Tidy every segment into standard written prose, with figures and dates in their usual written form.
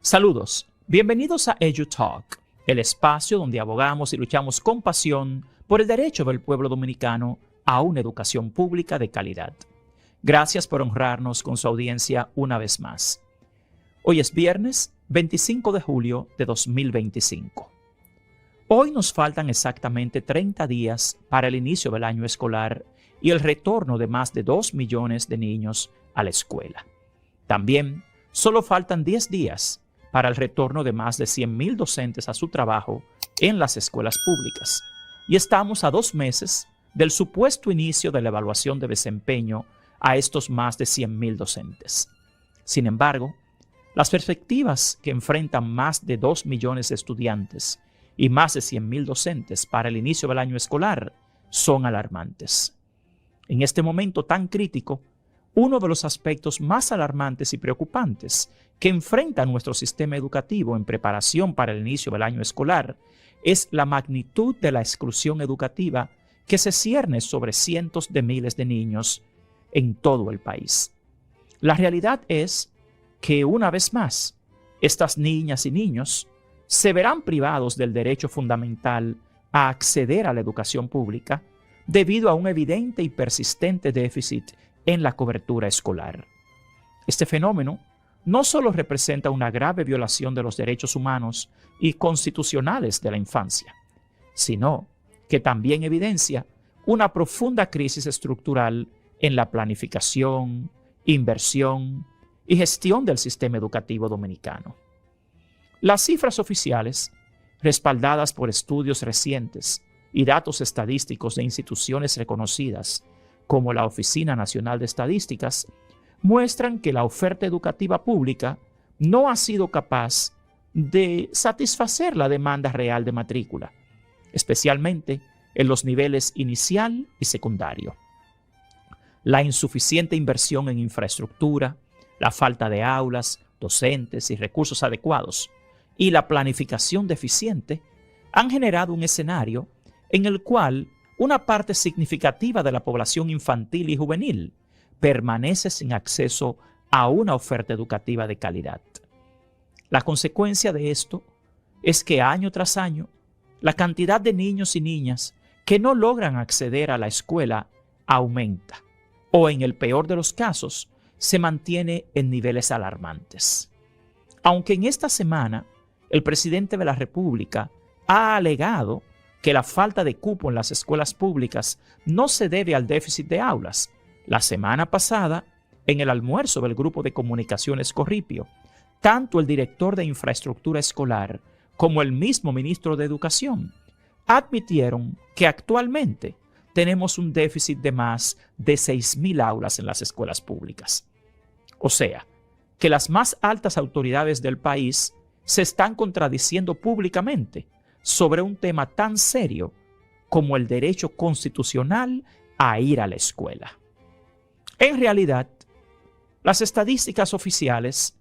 Saludos, bienvenidos a EduTalk, el espacio donde abogamos y luchamos con pasión por el derecho del pueblo dominicano a una educación pública de calidad. Gracias por honrarnos con su audiencia una vez más. Hoy es viernes 25 de julio de 2025. Hoy nos faltan exactamente 30 días para el inicio del año escolar y el retorno de más de 2 millones de niños a la escuela. También solo faltan 10 días para el retorno de más de 100,000 docentes a su trabajo en las escuelas públicas. Y estamos a 2 meses del supuesto inicio de la evaluación de desempeño a estos más de 100,000 docentes. Sin embargo, las perspectivas que enfrentan más de 2 millones de estudiantes y más de 100,000 docentes para el inicio del año escolar son alarmantes. En este momento tan crítico, uno de los aspectos más alarmantes y preocupantes que enfrenta nuestro sistema educativo en preparación para el inicio del año escolar es la magnitud de la exclusión educativa que se cierne sobre cientos de miles de niños en todo el país. La realidad es que, una vez más, estas niñas y niños se verán privados del derecho fundamental a acceder a la educación pública debido a un evidente y persistente déficit en la cobertura escolar. Este fenómeno no solo representa una grave violación de los derechos humanos y constitucionales de la infancia, sino que también evidencia una profunda crisis estructural en la planificación, inversión y gestión del sistema educativo dominicano. Las cifras oficiales, respaldadas por estudios recientes y datos estadísticos de instituciones reconocidas como la Oficina Nacional de Estadísticas, muestran que la oferta educativa pública no ha sido capaz de satisfacer la demanda real de matrícula, especialmente en los niveles inicial y secundario. La insuficiente inversión en infraestructura, la falta de aulas, docentes y recursos adecuados y la planificación deficiente han generado un escenario en el cual una parte significativa de la población infantil y juvenil permanece sin acceso a una oferta educativa de calidad. La consecuencia de esto es que año tras año, la cantidad de niños y niñas que no logran acceder a la escuela aumenta, o en el peor de los casos, se mantiene en niveles alarmantes. Aunque en esta semana el presidente de la República ha alegado que la falta de cupo en las escuelas públicas no se debe al déficit de aulas, la semana pasada, en el almuerzo del Grupo de Comunicaciones Corripio, tanto el director de Infraestructura Escolar como el mismo ministro de Educación admitieron que actualmente tenemos un déficit de más de 6,000 aulas en las escuelas públicas. O sea, que las más altas autoridades del país se están contradiciendo públicamente sobre un tema tan serio como el derecho constitucional a ir a la escuela. En realidad, las estadísticas oficiales,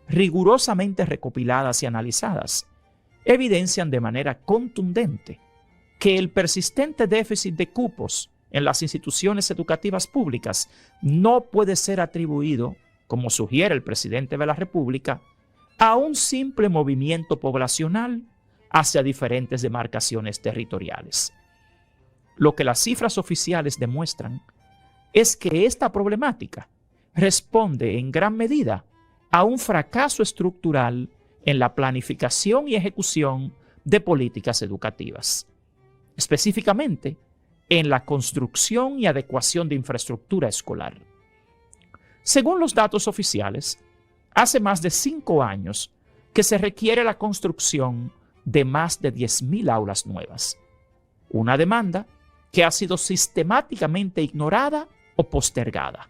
rigurosamente recopiladas y analizadas, evidencian de manera contundente que el persistente déficit de cupos en las instituciones educativas públicas no puede ser atribuido, como sugiere el presidente de la República, a un simple movimiento poblacional hacia diferentes demarcaciones territoriales. Lo que las cifras oficiales demuestran es que esta problemática responde en gran medida a un fracaso estructural en la planificación y ejecución de políticas educativas, específicamente en la construcción y adecuación de infraestructura escolar. Según los datos oficiales, hace más de 5 años que se requiere la construcción de más de 10,000 aulas nuevas, una demanda que ha sido sistemáticamente ignorada o postergada,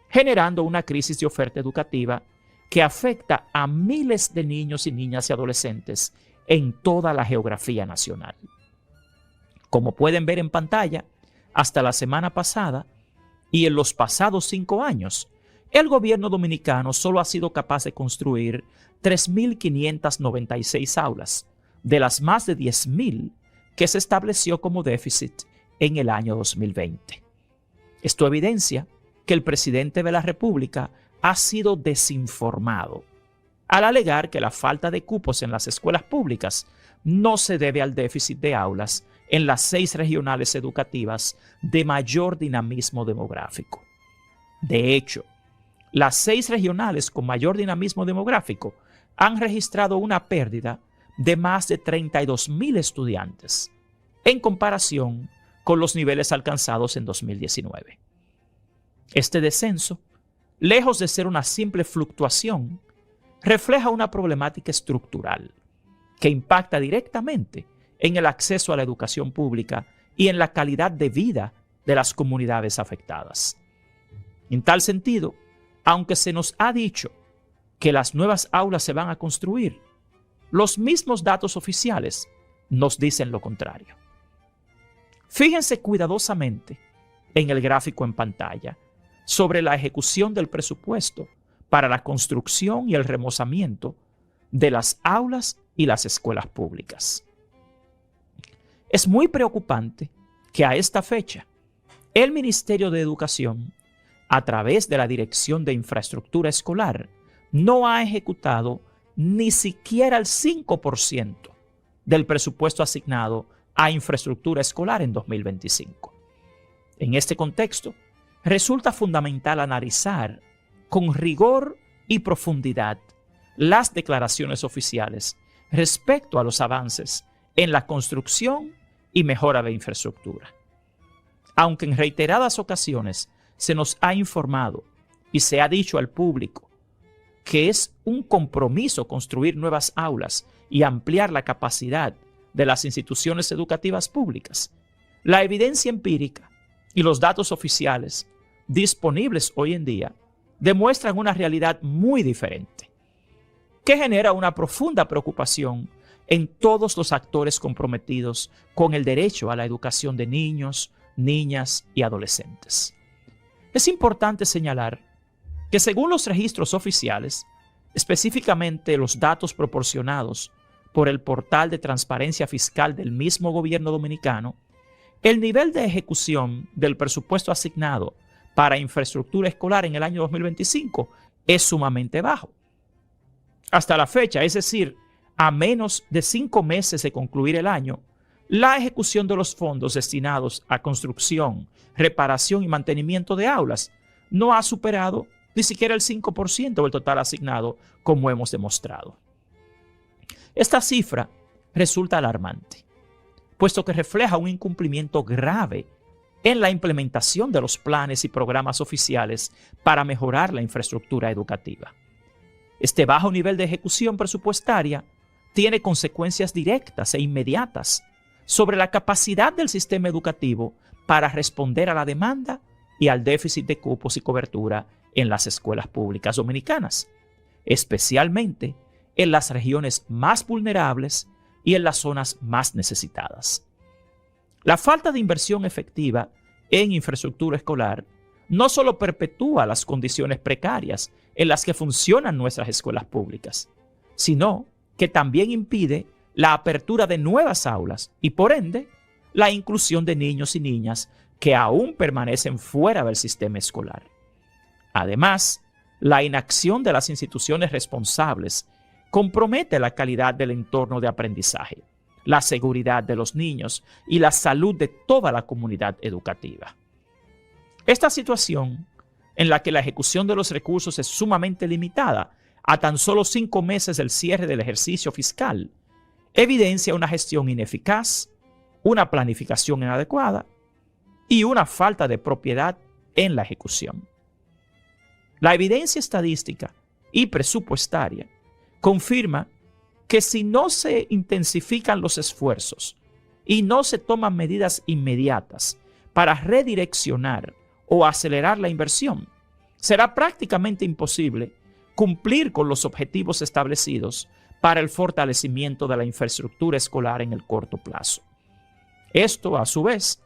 generando una crisis de oferta educativa que afecta a miles de niños y niñas y adolescentes en toda la geografía nacional. Como pueden ver en pantalla, hasta la semana pasada y en los pasados 5 años, el gobierno dominicano solo ha sido capaz de construir 3,596 aulas, de las más de 10,000 que se estableció como déficit en el año 2020. Esto evidencia que el presidente de la República ha sido desinformado al alegar que la falta de cupos en las escuelas públicas no se debe al déficit de aulas en las 6 regionales educativas de mayor dinamismo demográfico. De hecho, las 6 regionales con mayor dinamismo demográfico han registrado una pérdida de más de 32,000 estudiantes en comparación con los niveles alcanzados en 2019. Este descenso, lejos de ser una simple fluctuación, refleja una problemática estructural que impacta directamente en el acceso a la educación pública y en la calidad de vida de las comunidades afectadas. En tal sentido, aunque se nos ha dicho que las nuevas aulas se van a construir, los mismos datos oficiales nos dicen lo contrario. Fíjense cuidadosamente en el gráfico en pantalla sobre la ejecución del presupuesto para la construcción y el remozamiento de las aulas y las escuelas públicas. Es muy preocupante que a esta fecha el Ministerio de Educación, a través de la Dirección de Infraestructura Escolar, no ha ejecutado ni siquiera el 5% del presupuesto asignado a infraestructura escolar en 2025. En este contexto, resulta fundamental analizar con rigor y profundidad las declaraciones oficiales respecto a los avances en la construcción y mejora de infraestructura. Aunque en reiteradas ocasiones se nos ha informado y se ha dicho al público que es un compromiso construir nuevas aulas y ampliar la capacidad de las instituciones educativas públicas, la evidencia empírica y los datos oficiales disponibles hoy en día demuestran una realidad muy diferente, que genera una profunda preocupación en todos los actores comprometidos con el derecho a la educación de niños, niñas y adolescentes. Es importante señalar que según los registros oficiales, específicamente los datos proporcionados por el portal de transparencia fiscal del mismo gobierno dominicano, el nivel de ejecución del presupuesto asignado para infraestructura escolar en el año 2025 es sumamente bajo. Hasta la fecha, es decir, a menos de 5 meses de concluir el año, la ejecución de los fondos destinados a construcción, reparación y mantenimiento de aulas no ha superado ni siquiera el 5% del total asignado, como hemos demostrado. Esta cifra resulta alarmante, puesto que refleja un incumplimiento grave en la implementación de los planes y programas oficiales para mejorar la infraestructura educativa. Este bajo nivel de ejecución presupuestaria tiene consecuencias directas e inmediatas sobre la capacidad del sistema educativo para responder a la demanda y al déficit de cupos y cobertura en las escuelas públicas dominicanas, especialmente en las regiones más vulnerables y en las zonas más necesitadas. La falta de inversión efectiva en infraestructura escolar no solo perpetúa las condiciones precarias en las que funcionan nuestras escuelas públicas, sino que también impide la apertura de nuevas aulas y, por ende, la inclusión de niños y niñas que aún permanecen fuera del sistema escolar. Además, la inacción de las instituciones responsables compromete la calidad del entorno de aprendizaje, la seguridad de los niños y la salud de toda la comunidad educativa. Esta situación, en la que la ejecución de los recursos es sumamente limitada a tan solo 5 meses del cierre del ejercicio fiscal, evidencia una gestión ineficaz, una planificación inadecuada y una falta de propiedad en la ejecución. La evidencia estadística y presupuestaria confirma que si no se intensifican los esfuerzos y no se toman medidas inmediatas para redireccionar o acelerar la inversión, será prácticamente imposible cumplir con los objetivos establecidos para el fortalecimiento de la infraestructura escolar en el corto plazo. Esto, a su vez,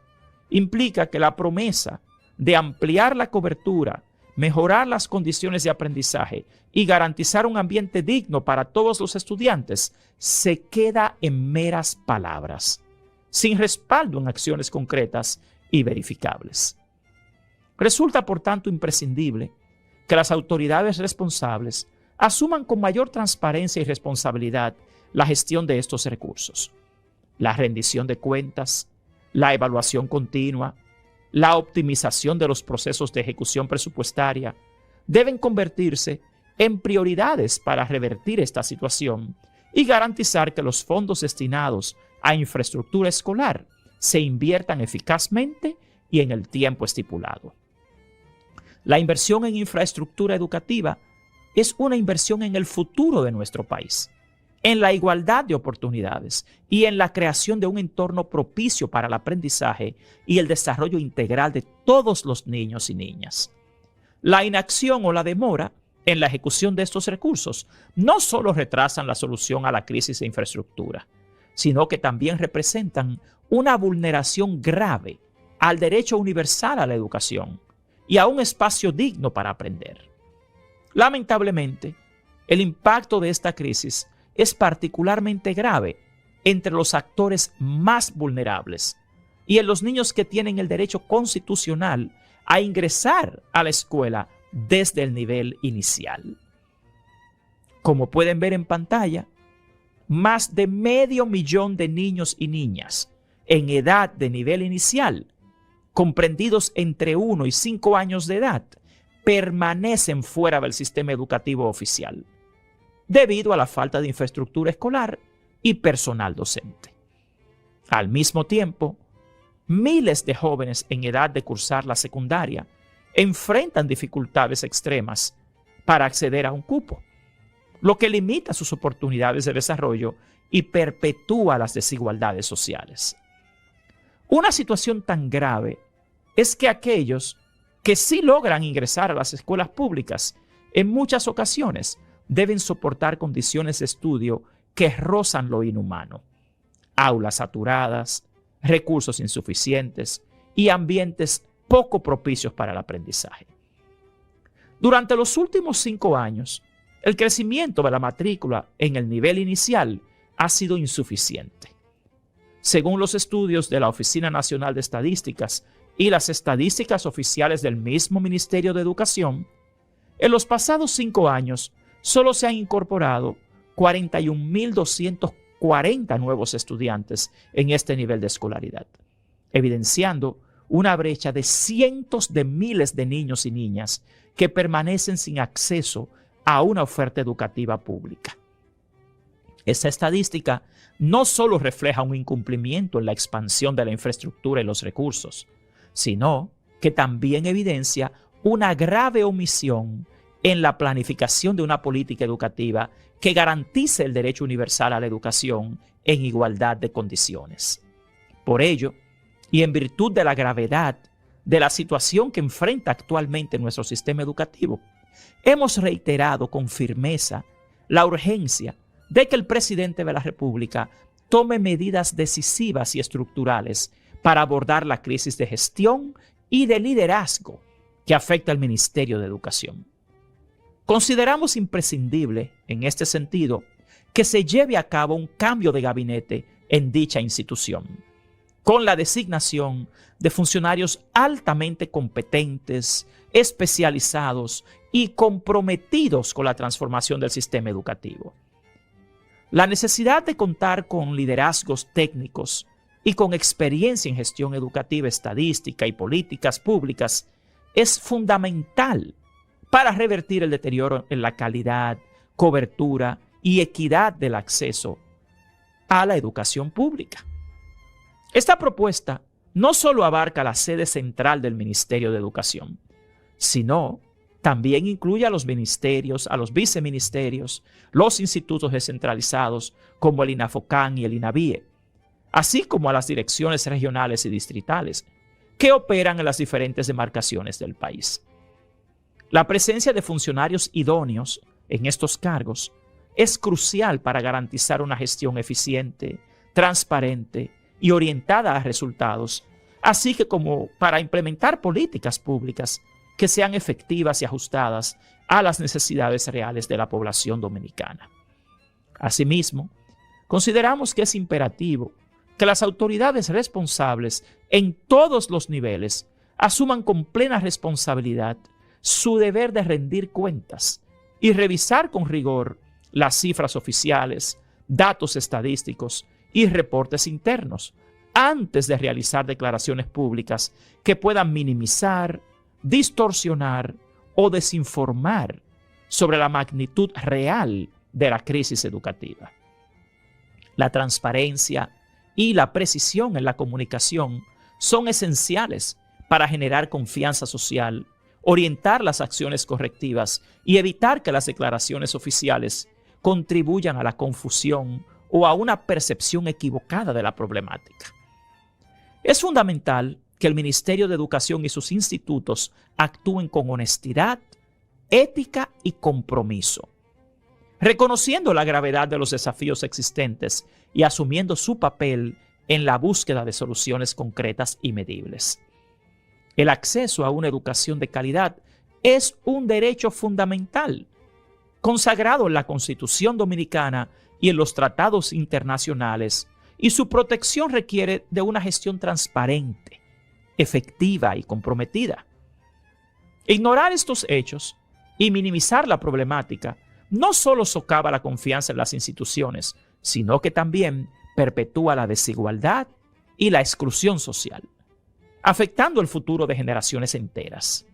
implica que la promesa de ampliar la cobertura, mejorar las condiciones de aprendizaje y garantizar un ambiente digno para todos los estudiantes se queda en meras palabras, sin respaldo en acciones concretas y verificables. Resulta, por tanto, imprescindible que las autoridades responsables asuman con mayor transparencia y responsabilidad la gestión de estos recursos. La rendición de cuentas, la evaluación continua, la optimización de los procesos de ejecución presupuestaria deben convertirse en prioridades para revertir esta situación y garantizar que los fondos destinados a infraestructura escolar se inviertan eficazmente y en el tiempo estipulado. La inversión en infraestructura educativa es una inversión en el futuro de nuestro país, en la igualdad de oportunidades y en la creación de un entorno propicio para el aprendizaje y el desarrollo integral de todos los niños y niñas. La inacción o la demora en la ejecución de estos recursos no solo retrasan la solución a la crisis de infraestructura, sino que también representan una vulneración grave al derecho universal a la educación y a un espacio digno para aprender. Lamentablemente, el impacto de esta crisis es particularmente grave entre los actores más vulnerables y en los niños que tienen el derecho constitucional a ingresar a la escuela desde el nivel inicial. Como pueden ver en pantalla, más de 500,000 de niños y niñas en edad de nivel inicial, comprendidos entre 1 y 5 años de edad, permanecen fuera del sistema educativo oficial, debido a la falta de infraestructura escolar y personal docente. Al mismo tiempo, miles de jóvenes en edad de cursar la secundaria enfrentan dificultades extremas para acceder a un cupo, lo que limita sus oportunidades de desarrollo y perpetúa las desigualdades sociales. Una situación tan grave es que aquellos que sí logran ingresar a las escuelas públicas en muchas ocasiones deben soportar condiciones de estudio que rozan lo inhumano, aulas saturadas, recursos insuficientes y ambientes poco propicios para el aprendizaje. Durante los últimos 5 años, el crecimiento de la matrícula en el nivel inicial ha sido insuficiente. Según los estudios de la Oficina Nacional de Estadísticas y las estadísticas oficiales del mismo Ministerio de Educación, en los pasados 5 años solo se han incorporado 41,240 nuevos estudiantes en este nivel de escolaridad, evidenciando una brecha de cientos de miles de niños y niñas que permanecen sin acceso a una oferta educativa pública. Esta estadística no solo refleja un incumplimiento en la expansión de la infraestructura y los recursos, sino que también evidencia una grave omisión en la planificación de una política educativa que garantice el derecho universal a la educación en igualdad de condiciones. Por ello, y en virtud de la gravedad de la situación que enfrenta actualmente nuestro sistema educativo, hemos reiterado con firmeza la urgencia de que el presidente de la República tome medidas decisivas y estructurales para abordar la crisis de gestión y de liderazgo que afecta al Ministerio de Educación. Consideramos imprescindible, en este sentido, que se lleve a cabo un cambio de gabinete en dicha institución, con la designación de funcionarios altamente competentes, especializados y comprometidos con la transformación del sistema educativo. La necesidad de contar con liderazgos técnicos y con experiencia en gestión educativa, estadística y políticas públicas es fundamental para revertir el deterioro en la calidad, cobertura y equidad del acceso a la educación pública. Esta propuesta no solo abarca la sede central del Ministerio de Educación, sino también incluye a los ministerios, a los viceministerios, los institutos descentralizados como el INAFOCAN y el INAVIE, así como a las direcciones regionales y distritales que operan en las diferentes demarcaciones del país. La presencia de funcionarios idóneos en estos cargos es crucial para garantizar una gestión eficiente, transparente y orientada a resultados, así que como para implementar políticas públicas que sean efectivas y ajustadas a las necesidades reales de la población dominicana. Asimismo, consideramos que es imperativo que las autoridades responsables en todos los niveles asuman con plena responsabilidad su deber de rendir cuentas y revisar con rigor las cifras oficiales, datos estadísticos y reportes internos antes de realizar declaraciones públicas que puedan minimizar, distorsionar o desinformar sobre la magnitud real de la crisis educativa. La transparencia y la precisión en la comunicación son esenciales para generar confianza social, orientar las acciones correctivas y evitar que las declaraciones oficiales contribuyan a la confusión o a una percepción equivocada de la problemática. Es fundamental que el Ministerio de Educación y sus institutos actúen con honestidad, ética y compromiso, reconociendo la gravedad de los desafíos existentes y asumiendo su papel en la búsqueda de soluciones concretas y medibles. El acceso a una educación de calidad es un derecho fundamental, consagrado en la Constitución Dominicana y en los tratados internacionales, y su protección requiere de una gestión transparente, efectiva y comprometida. Ignorar estos hechos y minimizar la problemática no solo socava la confianza en las instituciones, sino que también perpetúa la desigualdad y la exclusión social, afectando el futuro de generaciones enteras.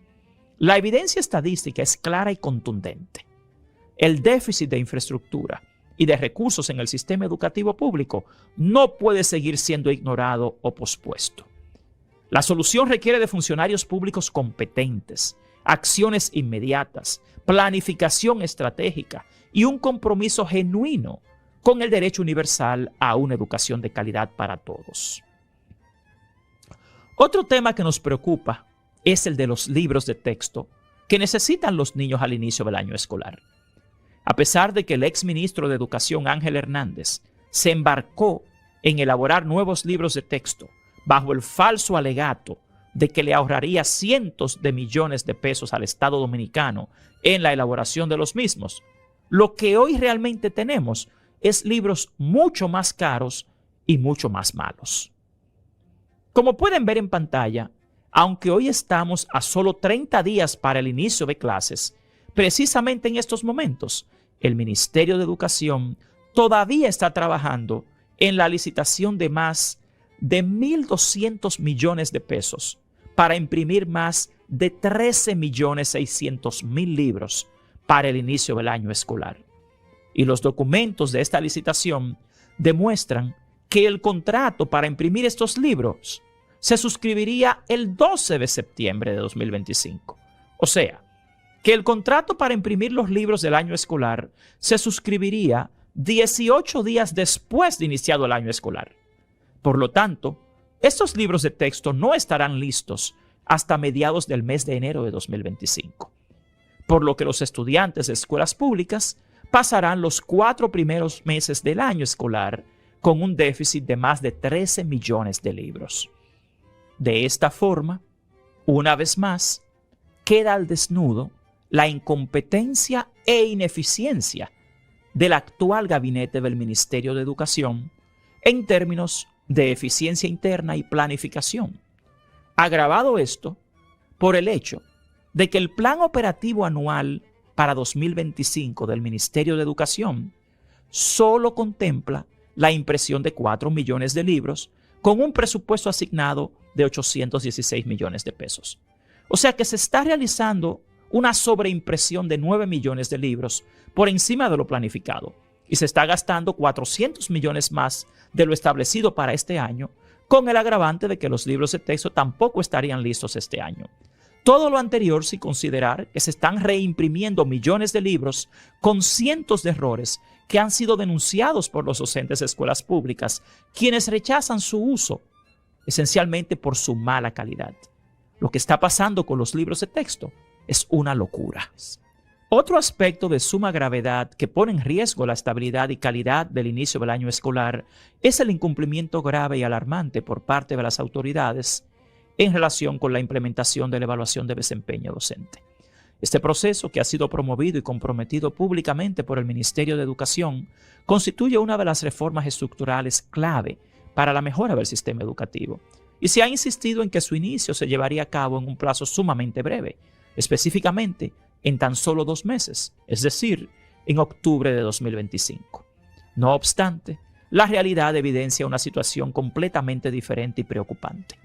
La evidencia estadística es clara y contundente. El déficit de infraestructura y de recursos en el sistema educativo público no puede seguir siendo ignorado o pospuesto. La solución requiere de funcionarios públicos competentes, acciones inmediatas, planificación estratégica y un compromiso genuino con el derecho universal a una educación de calidad para todos. Otro tema que nos preocupa es el de los libros de texto que necesitan los niños al inicio del año escolar. A pesar de que el exministro de Educación Ángel Hernández se embarcó en elaborar nuevos libros de texto bajo el falso alegato de que le ahorraría cientos de millones de pesos al Estado dominicano en la elaboración de los mismos, lo que hoy realmente tenemos es libros mucho más caros y mucho más malos. Como pueden ver en pantalla, aunque hoy estamos a solo 30 días para el inicio de clases, precisamente en estos momentos, el Ministerio de Educación todavía está trabajando en la licitación de más de 1.200 millones de pesos para imprimir más de 13.600.000 libros para el inicio del año escolar. Y los documentos de esta licitación demuestran que el contrato para imprimir estos libros se suscribiría el 12 de septiembre de 2025. O sea, que el contrato para imprimir los libros del año escolar se suscribiría 18 días después de iniciado el año escolar. Por lo tanto, estos libros de texto no estarán listos hasta mediados del mes de enero de 2025, por lo que los estudiantes de escuelas públicas pasarán los 4 primeros meses del año escolar con un déficit de más de 13 millones de libros. De esta forma, una vez más, queda al desnudo la incompetencia e ineficiencia del actual gabinete del Ministerio de Educación en términos de eficiencia interna y planificación. Agravado esto por el hecho de que el Plan Operativo Anual para 2025 del Ministerio de Educación solo contempla la impresión de 4 millones de libros con un presupuesto asignado de 816 millones de pesos. O sea que se está realizando una sobreimpresión de 9 millones de libros por encima de lo planificado y se está gastando 400 millones más de lo establecido para este año, con el agravante de que los libros de texto tampoco estarían listos este año. Todo lo anterior sin considerar que se están reimprimiendo millones de libros con cientos de errores que han sido denunciados por los docentes de escuelas públicas, quienes rechazan su uso, esencialmente por su mala calidad. Lo que está pasando con los libros de texto es una locura. Otro aspecto de suma gravedad que pone en riesgo la estabilidad y calidad del inicio del año escolar es el incumplimiento grave y alarmante por parte de las autoridades en relación con la implementación de la evaluación de desempeño docente. Este proceso, que ha sido promovido y comprometido públicamente por el Ministerio de Educación, constituye una de las reformas estructurales clave para la mejora del sistema educativo y se ha insistido en que su inicio se llevaría a cabo en un plazo sumamente breve, específicamente en tan solo 2 meses, es decir, en octubre de 2025. No obstante, la realidad evidencia una situación completamente diferente y preocupante.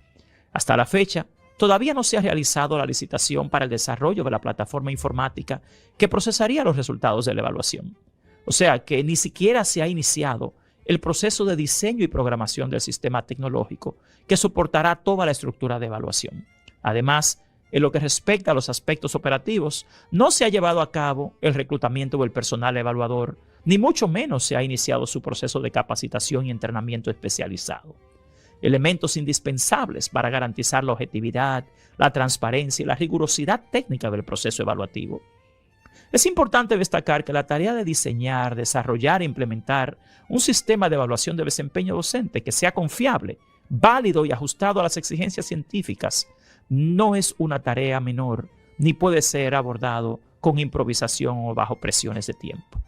Hasta la fecha, todavía no se ha realizado la licitación para el desarrollo de la plataforma informática que procesaría los resultados de la evaluación. O sea que ni siquiera se ha iniciado el proceso de diseño y programación del sistema tecnológico que soportará toda la estructura de evaluación. Además, en lo que respecta a los aspectos operativos, no se ha llevado a cabo el reclutamiento del personal evaluador, ni mucho menos se ha iniciado su proceso de capacitación y entrenamiento especializado. Elementos indispensables para garantizar la objetividad, la transparencia y la rigurosidad técnica del proceso evaluativo. Es importante destacar que la tarea de diseñar, desarrollar e implementar un sistema de evaluación de desempeño docente que sea confiable, válido y ajustado a las exigencias científicas no es una tarea menor ni puede ser abordado con improvisación o bajo presiones de tiempo.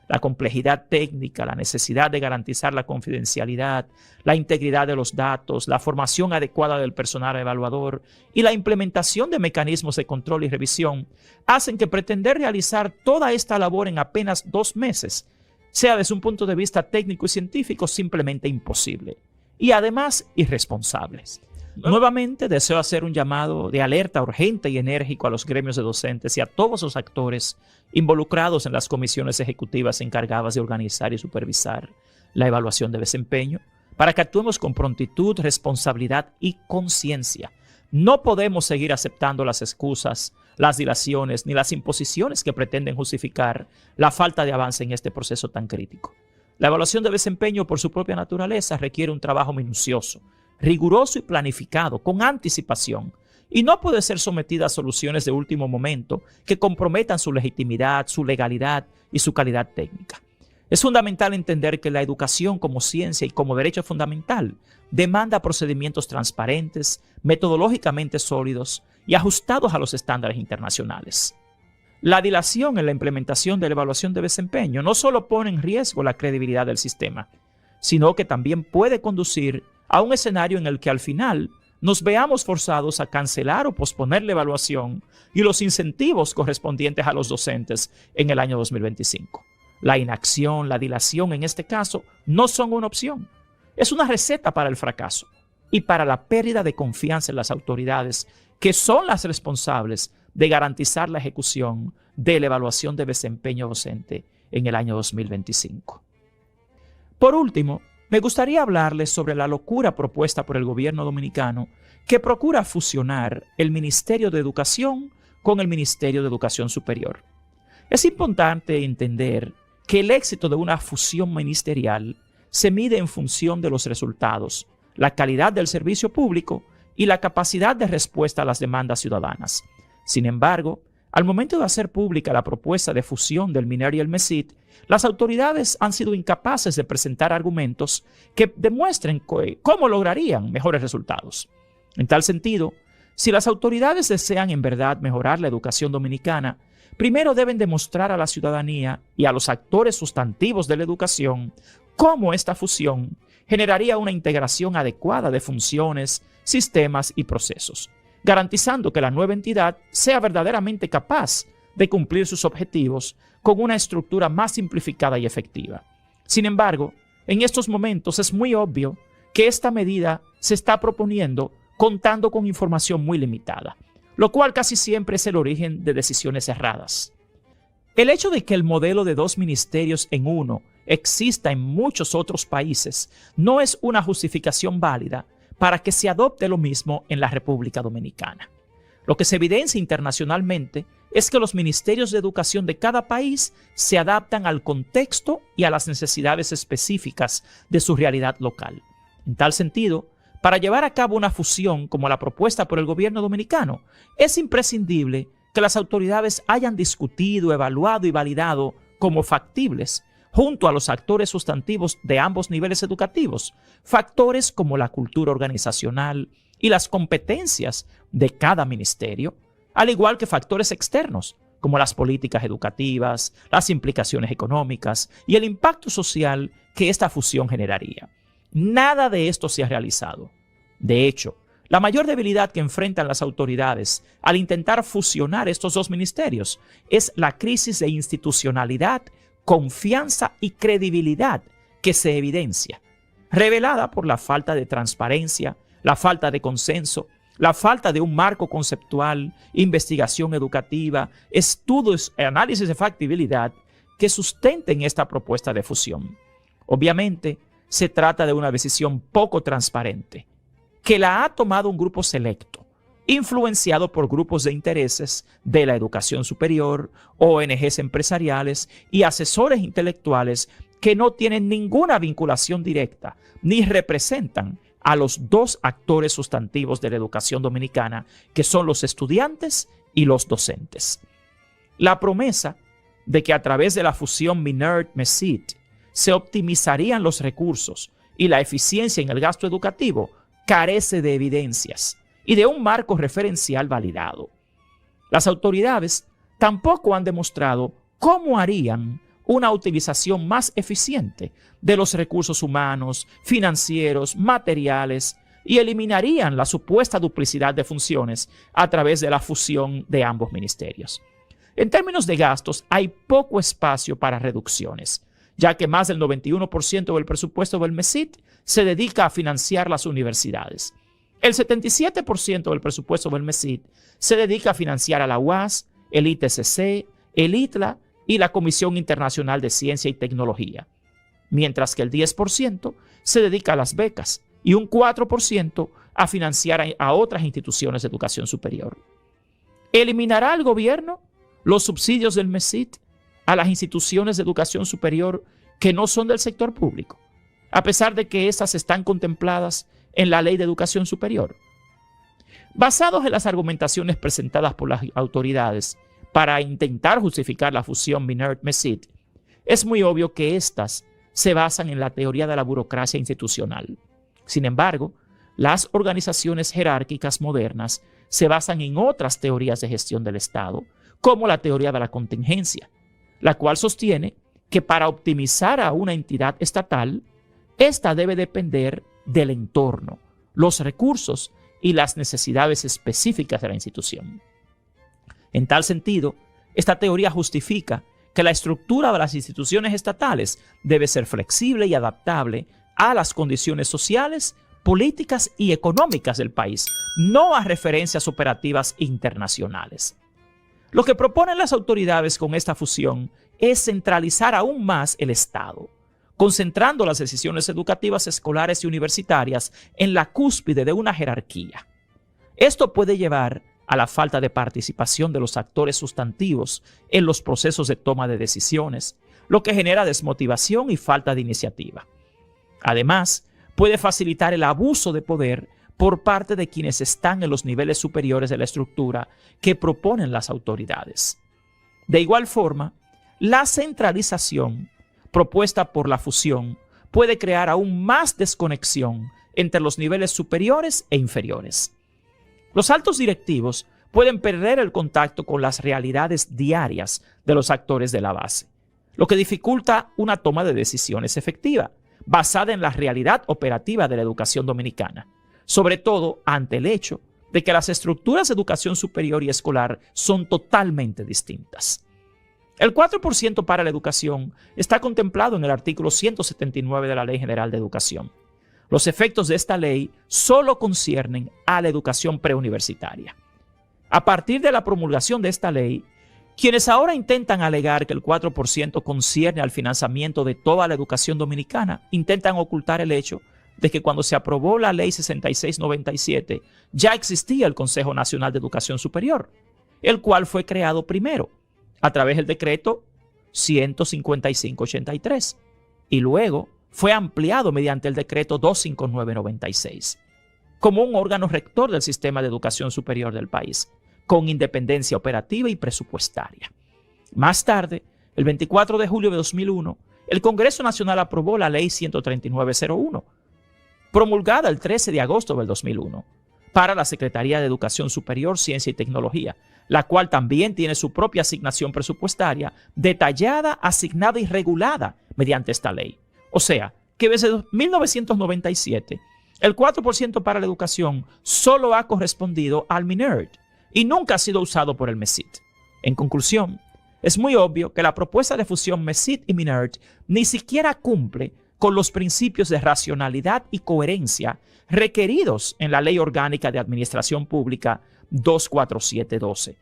La complejidad técnica, la necesidad de garantizar la confidencialidad, la integridad de los datos, la formación adecuada del personal evaluador y la implementación de mecanismos de control y revisión hacen que pretender realizar toda esta labor en apenas 2 meses sea desde un punto de vista técnico y científico simplemente imposible y además irresponsables. Nuevamente deseo hacer un llamado de alerta urgente y enérgico a los gremios de docentes y a todos los actores involucrados en las comisiones ejecutivas encargadas de organizar y supervisar la evaluación de desempeño para que actuemos con prontitud, responsabilidad y conciencia. No podemos seguir aceptando las excusas, las dilaciones ni las imposiciones que pretenden justificar la falta de avance en este proceso tan crítico. La evaluación de desempeño por su propia naturaleza requiere un trabajo minucioso, riguroso y planificado, con anticipación, y no puede ser sometida a soluciones de último momento que comprometan su legitimidad, su legalidad y su calidad técnica. Es fundamental entender que la educación como ciencia y como derecho fundamental demanda procedimientos transparentes, metodológicamente sólidos y ajustados a los estándares internacionales. La dilación en la implementación de la evaluación de desempeño no solo pone en riesgo la credibilidad del sistema, sino que también puede conducir a un escenario en el que al final nos veamos forzados a cancelar o posponer la evaluación y los incentivos correspondientes a los docentes en el año 2025. La inacción, la dilación en este caso no son una opción. Es una receta para el fracaso y para la pérdida de confianza en las autoridades que son las responsables de garantizar la ejecución de la evaluación de desempeño docente en el año 2025. Por último, me gustaría hablarles sobre la locura propuesta por el gobierno dominicano que procura fusionar el Ministerio de Educación con el Ministerio de Educación Superior. Es importante entender que el éxito de una fusión ministerial se mide en función de los resultados, la calidad del servicio público y la capacidad de respuesta a las demandas ciudadanas. Sin embargo, al momento de hacer pública la propuesta de fusión del MINER y el MESID, las autoridades han sido incapaces de presentar argumentos que demuestren cómo lograrían mejores resultados. En tal sentido, si las autoridades desean en verdad mejorar la educación dominicana, primero deben demostrar a la ciudadanía y a los actores sustantivos de la educación cómo esta fusión generaría una integración adecuada de funciones, sistemas y procesos, garantizando que la nueva entidad sea verdaderamente capaz de cumplir sus objetivos con una estructura más simplificada y efectiva. Sin embargo, en estos momentos es muy obvio que esta medida se está proponiendo contando con información muy limitada, lo cual casi siempre es el origen de decisiones erradas. El hecho de que el modelo de 2 ministerios en uno exista en muchos otros países no es una justificación válida para que se adopte lo mismo en la República Dominicana. Lo que se evidencia internacionalmente es que los ministerios de educación de cada país se adaptan al contexto y a las necesidades específicas de su realidad local. En tal sentido, para llevar a cabo una fusión como la propuesta por el gobierno dominicano, es imprescindible que las autoridades hayan discutido, evaluado y validado como factibles, junto a los actores sustantivos de ambos niveles educativos, factores como la cultura organizacional y las competencias de cada ministerio, al igual que factores externos, como las políticas educativas, las implicaciones económicas y el impacto social que esta fusión generaría. Nada de esto se ha realizado. De hecho, la mayor debilidad que enfrentan las autoridades al intentar fusionar estos dos ministerios es la crisis de institucionalidad, confianza y credibilidad que se evidencia, revelada por la falta de transparencia, la falta de consenso, la falta de un marco conceptual, investigación educativa, estudios y análisis de factibilidad que sustenten esta propuesta de fusión. Obviamente, se trata de una decisión poco transparente, que la ha tomado un grupo selecto, influenciado por grupos de intereses de la educación superior, ONGs empresariales y asesores intelectuales que no tienen ninguna vinculación directa ni representan a los dos actores sustantivos de la educación dominicana, que son los estudiantes y los docentes. La promesa de que a través de la fusión MINERT-MESIT se optimizarían los recursos y la eficiencia en el gasto educativo carece de evidencias y de un marco referencial validado. Las autoridades tampoco han demostrado cómo harían una utilización más eficiente de los recursos humanos, financieros, materiales y eliminarían la supuesta duplicidad de funciones a través de la fusión de ambos ministerios. En términos de gastos, hay poco espacio para reducciones, ya que más del 91% del presupuesto del MESIT se dedica a financiar las universidades. El 77% del presupuesto del MESIT se dedica a financiar a la UAS, el ITCC, el ITLA y la Comisión Internacional de Ciencia y Tecnología, mientras que el 10% se dedica a las becas y un 4% a financiar a otras instituciones de educación superior. ¿Eliminará el gobierno los subsidios del MESIT a las instituciones de educación superior que no son del sector público, a pesar de que estas están contempladas en la Ley de Educación Superior? Basados en las argumentaciones presentadas por las autoridades para intentar justificar la fusión MINERT-MESIT, es muy obvio que éstas se basan en la teoría de la burocracia institucional. Sin embargo, las organizaciones jerárquicas modernas se basan en otras teorías de gestión del Estado, como la teoría de la contingencia, la cual sostiene que para optimizar a una entidad estatal, ésta debe depender del entorno, los recursos y las necesidades específicas de la institución. En tal sentido, esta teoría justifica que la estructura de las instituciones estatales debe ser flexible y adaptable a las condiciones sociales, políticas y económicas del país, no a referencias operativas internacionales. Lo que proponen las autoridades con esta fusión es centralizar aún más el Estado, concentrando las decisiones educativas escolares y universitarias en la cúspide de una jerarquía. Esto puede llevar a la falta de participación de los actores sustantivos en los procesos de toma de decisiones, lo que genera desmotivación y falta de iniciativa. Además, puede facilitar el abuso de poder por parte de quienes están en los niveles superiores de la estructura que proponen las autoridades. De igual forma, la centralización propuesta por la fusión puede crear aún más desconexión entre los niveles superiores e inferiores. Los altos directivos pueden perder el contacto con las realidades diarias de los actores de la base, lo que dificulta una toma de decisiones efectiva, basada en la realidad operativa de la educación dominicana, sobre todo ante el hecho de que las estructuras de educación superior y escolar son totalmente distintas. El 4% para la educación está contemplado en el artículo 179 de la Ley General de Educación. Los efectos de esta ley solo conciernen a la educación preuniversitaria. A partir de la promulgación de esta ley, quienes ahora intentan alegar que el 4% concierne al financiamiento de toda la educación dominicana, intentan ocultar el hecho de que cuando se aprobó la Ley 6697 ya existía el Consejo Nacional de Educación Superior, el cual fue creado primero a través del decreto 15583 y luego fue ampliado mediante el decreto 25996 como un órgano rector del sistema de educación superior del país, con independencia operativa y presupuestaria. Más tarde, el 24 de julio de 2001, el Congreso Nacional aprobó la Ley 13901, promulgada el 13 de agosto del 2001, para la Secretaría de Educación Superior, Ciencia y Tecnología, la cual también tiene su propia asignación presupuestaria detallada, asignada y regulada mediante esta ley. O sea, que desde 1997 El 4% para la educación solo ha correspondido al MINERD y nunca ha sido usado por el MESID. En conclusión, es muy obvio que la propuesta de fusión MESID y MINERD ni siquiera cumple con los principios de racionalidad y coherencia requeridos en la Ley Orgánica de Administración Pública 24712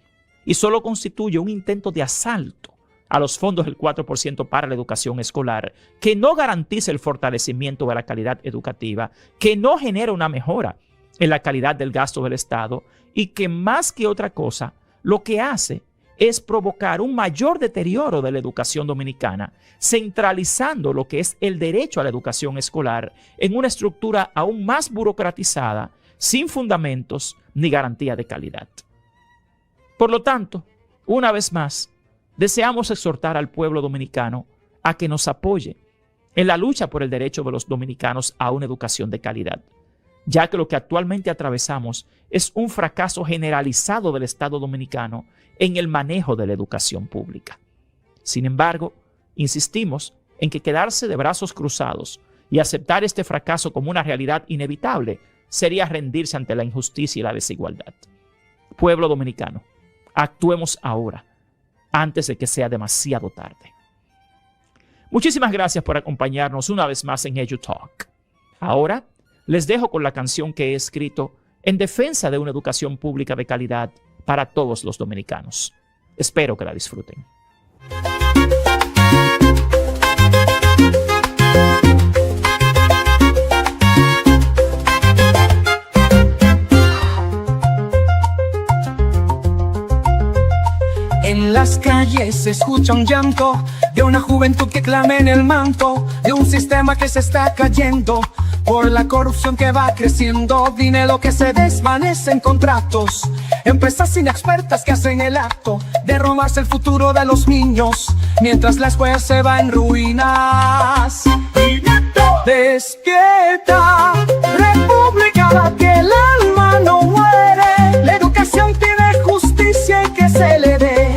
y solo constituye un intento de asalto a los fondos del 4% para la educación escolar, que no garantiza el fortalecimiento de la calidad educativa, que no genera una mejora en la calidad del gasto del Estado y que más que otra cosa, lo que hace es provocar un mayor deterioro de la educación dominicana, centralizando lo que es el derecho a la educación escolar en una estructura aún más burocratizada, sin fundamentos ni garantía de calidad. Por lo tanto, una vez más, deseamos exhortar al pueblo dominicano a que nos apoye en la lucha por el derecho de los dominicanos a una educación de calidad, ya que lo que actualmente atravesamos es un fracaso generalizado del Estado dominicano en el manejo de la educación pública. Sin embargo, insistimos en que quedarse de brazos cruzados y aceptar este fracaso como una realidad inevitable sería rendirse ante la injusticia y la desigualdad. Pueblo dominicano, actuemos ahora, antes de que sea demasiado tarde. Muchísimas gracias por acompañarnos una vez más en EduTalk. Ahora les dejo con la canción que he escrito en defensa de una educación pública de calidad para todos los dominicanos. Espero que la disfruten. En las calles se escucha un llanto de una juventud que clama en el manto de un sistema que se está cayendo por la corrupción que va creciendo, dinero que se desvanece en contratos, empresas inexpertas que hacen el acto de robarse el futuro de los niños mientras la escuela se va en ruinas. Despierta, República, que el alma no muere, la educación tiene justicia y que se le dé,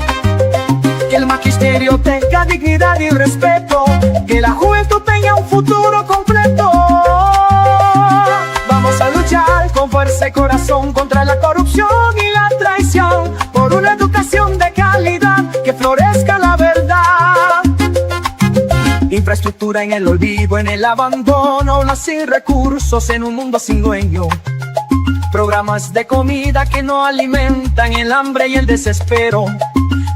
que el magisterio tenga dignidad y respeto, que la juventud tenga un futuro completo. Vamos a luchar con fuerza y corazón contra la corrupción y la traición, por una educación de calidad, que florezca la verdad. Infraestructura en el olvido, en el abandono, los sin recursos en un mundo sin dueño. Programas de comida que no alimentan el hambre y el desespero,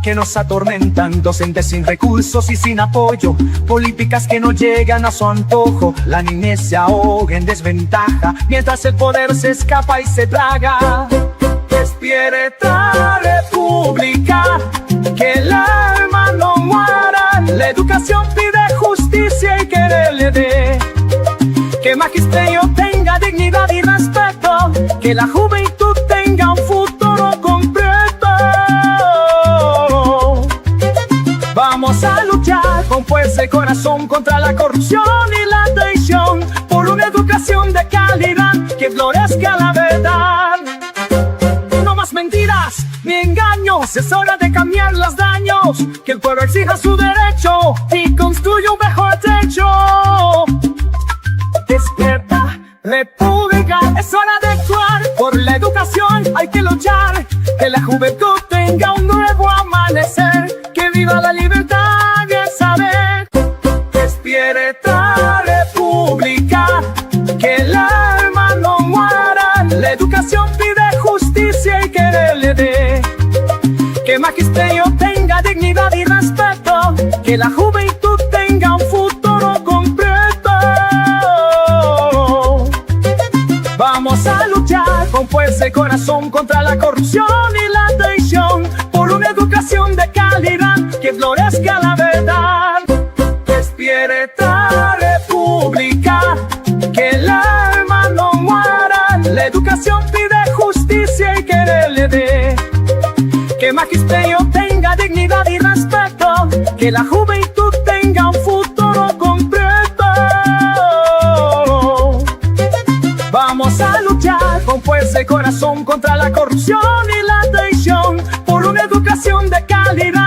que nos atormentan, docentes sin recursos y sin apoyo, políticas que no llegan a su antojo, la niñez se ahoga en desventaja, mientras el poder se escapa y se traga. Despierta, República, que el alma no muera, la educación pide justicia y que le dé, que magisterio tenga dignidad y respeto, que la juventud tenga un futuro completo. Vamos a luchar con fuerza y corazón contra la corrupción y la traición, por una educación de calidad, que florezca la verdad. No más mentiras ni engaños, es hora de cambiar los daños, que el pueblo exija su derecho y construya un mejor techo. Despierta, República, es hora de actuar, por la educación hay que luchar, que la juventud tenga un nuevo amanecer, que viva la libertad y el saber. Despierta, República, que el alma no muera, la educación pide justicia y que le dé, que magisterio tenga dignidad y respeto, que la juventud tenga un futuro completo. Vamos a luchar con fuerza y corazón contra la corrupción y la traición, por una educación de calidad, que florezca la verdad. Despierta, República, que el alma no muera, la educación pide justicia y que le dé, que magisterio tenga dignidad y respeto, que la juventud tenga un futuro completo. Vamos a luchar con fuerza y corazón contra la corrupción y la traición, por una educación de calidad,